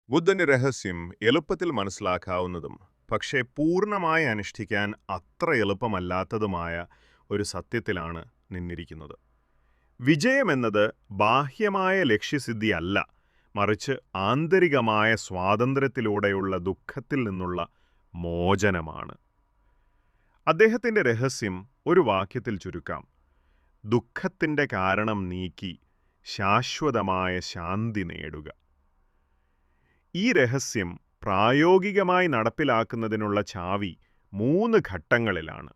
ബുദ്ധന്റെ രഹസ്യം എളുപ്പത്തിൽ മനസ്സിലാക്കാവുന്നതും പക്ഷേ പൂർണ്ണമായി അനുഷ്ഠിക്കാൻ അത്ര എളുപ്പമല്ലാത്തതുമായ ഒരു സത്യത്തിലാണ് നിന്നിരിക്കുന്നത്. വിജയമെന്നത് ബാഹ്യമായ ലക്ഷ്യസിദ്ധിയല്ല, മറിച്ച് ആന്തരികമായ സ്വാതന്ത്ര്യത്തിലൂടെയുള്ള ദുഃഖത്തിൽ നിന്നുള്ള മോചനമാണ്. അദ്ദേഹത്തിന്റെ രഹസ്യം ഒരു വാക്യത്തിൽ ചുരുക്കാം: ദുഃഖത്തിന്റെ കാരണം നീക്കി ശാശ്വതമായ ശാന്തി നേടുക. ഈ രഹസ്യം പ്രായോഗികമായി നടപ്പിലാക്കുന്നതിനുള്ള ചാവി 3 ഘട്ടങ്ങളിലാണ്.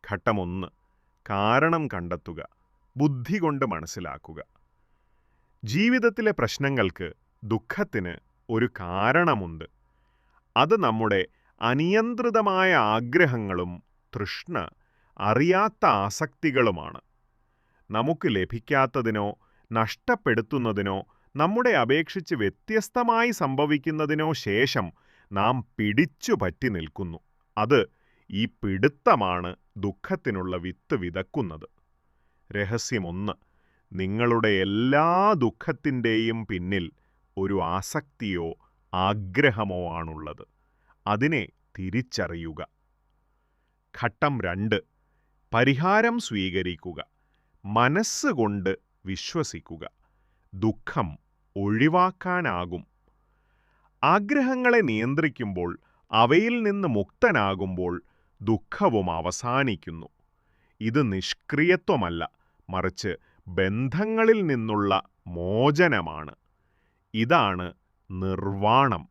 ഘട്ടം 1: കാരണം കണ്ടെത്തുക, ബുദ്ധി കൊണ്ട് മനസ്സിലാക്കുക. ജീവിതത്തിലെ പ്രശ്നങ്ങൾക്ക്, ദുഃഖത്തിന് ഒരു കാരണമുണ്ട്. അത് നമ്മുടെ അനിയന്ത്രിതമായ ആഗ്രഹങ്ങളും തൃഷ്ണ, അറിയാത്ത ആസക്തികളുമാണ്. നമുക്ക് ലഭിക്കാത്തതിനോ നഷ്ടപ്പെടുത്തുന്നതിനോ നമ്മുടെ അപേക്ഷിച്ച് വ്യത്യസ്തമായി സംഭവിക്കുന്നതിനോ ശേഷം നാം പിടിച്ചു പറ്റി നിൽക്കുന്നു. അത് ഈ പിടുത്തമാണ് ദുഃഖത്തിനുള്ള വിത്ത് വിതക്കുന്നത്. രഹസ്യം 1: നിങ്ങളുടെ എല്ലാ ദുഃഖത്തിൻ്റെയും പിന്നിൽ ഒരു ആസക്തിയോ ആഗ്രഹമോ ആണുള്ളത്. അതിനെ തിരിച്ചറിയുക. ഘട്ടം 2: പരിഹാരം സ്വീകരിക്കുക, മനസ്സുകൊണ്ട് വിശ്വസിക്കുക. ദുഃഖം ഒഴിവാക്കാനാകും. ആഗ്രഹങ്ങളെ നിയന്ത്രിക്കുമ്പോൾ, അവയിൽ നിന്ന് മുക്തനാകുമ്പോൾ ദുഃഖവും അവസാനിക്കുന്നു. ഇത് നിഷ്ക്രിയത്വമല്ല, മറിച്ച് ബന്ധങ്ങളിൽ നിന്നുള്ള മോചനമാണ്. ഇതാണ് നിർവാണം,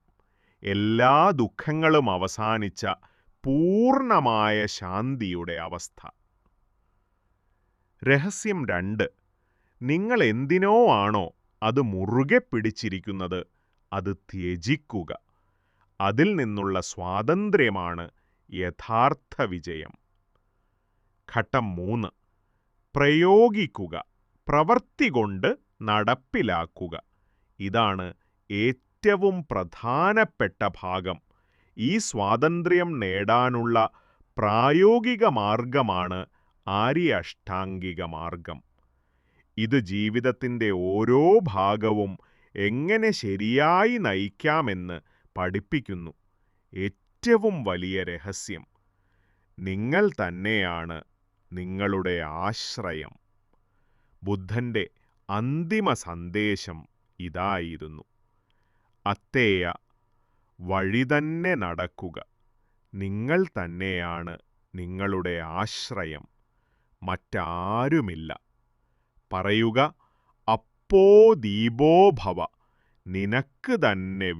എല്ലാ ദുഃഖങ്ങളും അവസാനിച്ച പൂർണ്ണമായ ശാന്തിയുടെ അവസ്ഥ. രഹസ്യം 2: നിങ്ങൾ എന്തിനോ ആണോ അത് മുറുകെ പിടിച്ചിരിക്കുന്നത്, അത് ത്യജിക്കുക. അതിൽ നിന്നുള്ള സ്വാതന്ത്ര്യമാണ് യഥാർത്ഥ വിജയം. ഘട്ടം 3: പ്രയോഗിക്കുക, പ്രവൃത്തി കൊണ്ട് നടപ്പിലാക്കുക. ഇതാണ് ഏറ്റവും പ്രധാനപ്പെട്ട ഭാഗം. ഈ സ്വാതന്ത്ര്യം നേടാനുള്ള പ്രായോഗിക മാർഗമാണ് ആര്യ അഷ്ടാംഗിക മാർഗം. ഇത് ജീവിതത്തിൻ്റെ ഓരോ ഭാഗവും എങ്ങനെ ശരിയായി നയിക്കാമെന്ന് പഠിപ്പിക്കുന്നു. ഏറ്റവും വലിയ രഹസ്യം: നിങ്ങൾ തന്നെയാണ് നിങ്ങളുടെ ആശ്രയം. ബുദ്ധന്റെ അന്തിമ സന്ദേശം ഇതായിരുന്നു: അത്തേയ, വഴി തന്നെ നടക്കുക. നിങ്ങൾ തന്നെയാണ് നിങ്ങളുടെ ആശ്രയം, മറ്റാരുമില്ല. പറയുക: അപ്പോ ദീപോ ഭവ, നിനക്ക് തന്നെ